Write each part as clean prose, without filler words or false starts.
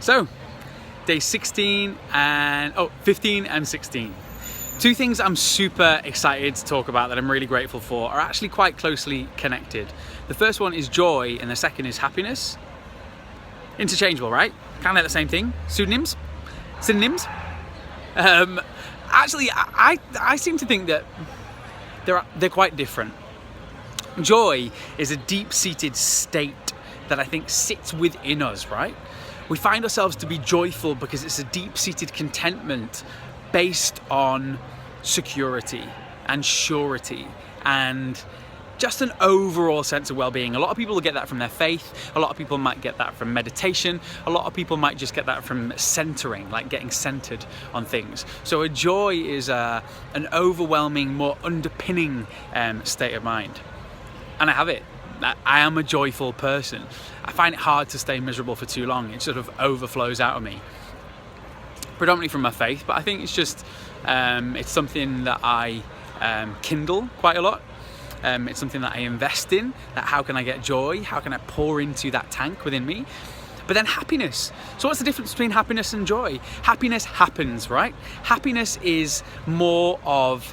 So, day 15 and 16. Two things I'm super excited to talk about that I'm really grateful for are actually quite closely connected. The first one is joy and the second is happiness. Interchangeable, right? Kind of like the same thing. Synonyms? Actually, I seem to think that they're quite different. Joy is a deep-seated state that I think sits within us, right? We find ourselves to be joyful because it's a deep-seated contentment based on security and surety and just an overall sense of well-being. A lot of people will get that from their faith. A lot of people might get that from meditation. A lot of people might just get that from centering, like getting centered on things. So a joy is an overwhelming, more underpinning state of mind. And I have it. I am a joyful person. I find it hard to stay miserable for too long. It sort of overflows out of me. Predominantly from my faith, but I think it's just, it's something that I kindle quite a lot. It's something that I invest in, that how can I get joy? How can I pour into that tank within me? But then happiness. So what's the difference between happiness and joy? Happiness happens, right? Happiness is more of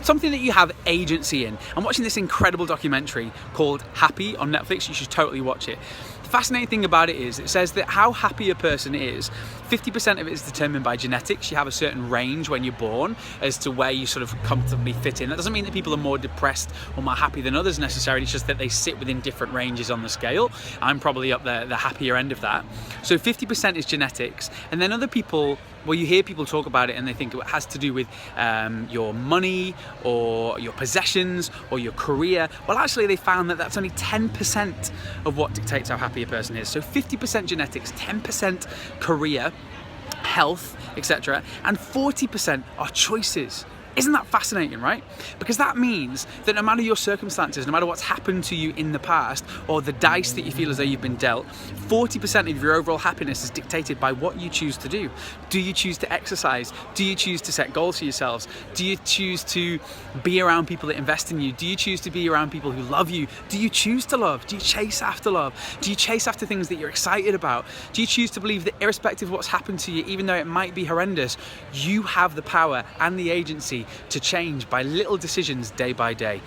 something that you have agency in. I'm watching this incredible documentary called Happy on Netflix. You should totally watch it. The fascinating thing about it is it says that how happy a person is, 50% of it is determined by genetics. You have a certain range when you're born as to where you sort of comfortably fit in. That doesn't mean that people are more depressed or more happy than others necessarily. It's just that they sit within different ranges on the scale. I'm probably up the happier end of that. So 50% is genetics. And then other people, well, you hear people talk about it and they think it has to do with your money or your possessions or your career. Well, actually, they found that that's only 10% of what dictates how happy a person is. So 50% genetics, 10% career, health, etc., and 40% are choices. Isn't that fascinating, right? Because that means that no matter your circumstances, no matter what's happened to you in the past, or the dice that you feel as though you've been dealt, 40% of your overall happiness is dictated by what you choose to do. Do you choose to exercise? Do you choose to set goals for yourselves? Do you choose to be around people that invest in you? Do you choose to be around people who love you? Do you choose to love? Do you chase after love? Do you chase after things that you're excited about? Do you choose to believe that irrespective of what's happened to you, even though it might be horrendous, you have the power and the agency to change by little decisions day by day?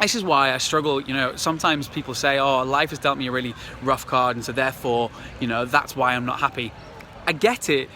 This is why I struggle, sometimes people say, oh, life has dealt me a really rough card and so therefore, that's why I'm not happy. I get it,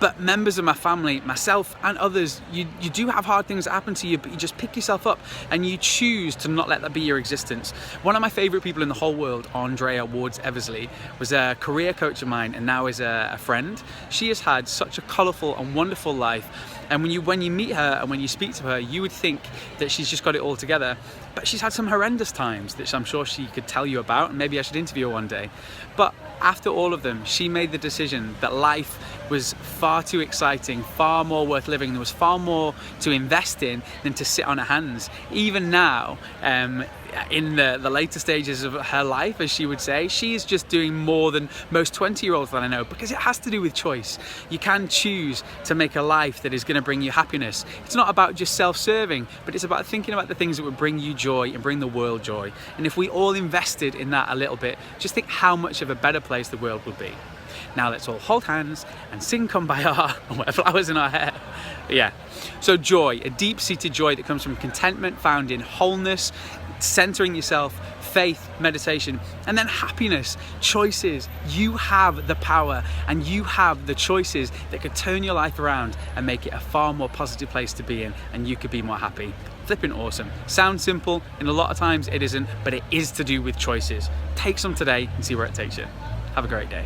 but members of my family, myself and others, you do have hard things that happen to you, but you just pick yourself up and you choose to not let that be your existence. One of my favorite people in the whole world, Andrea Wards-Eversley, was a career coach of mine and now is a friend. She has had such a colourful and wonderful life. And when you meet her and when you speak to her, you would think that she's just got it all together. But she's had some horrendous times that I'm sure she could tell you about, and maybe I should interview her one day. But after all of them, she made the decision that life was far too exciting, far more worth living. There was far more to invest in than to sit on her hands. Even now, in the later stages of her life, as she would say, she is just doing more than most 20-year-olds that I know, because it has to do with choice. You can choose to make a life that is going to bring you happiness. It's not about just self-serving, but it's about thinking about the things that would bring you joy and bring the world joy. And if we all invested in that a little bit, just think how much of a better place the world would be. Now let's all hold hands and sing Kumbaya and wear flowers in our hair. But yeah, so joy, a deep-seated joy that comes from contentment found in wholeness, centering yourself, faith, meditation, and then happiness, choices. You have the power and you have the choices that could turn your life around and make it a far more positive place to be in, and you could be more happy. Flipping awesome. Sounds simple, and a lot of times it isn't, but it is to do with choices. Take some today and see where it takes you. Have a great day.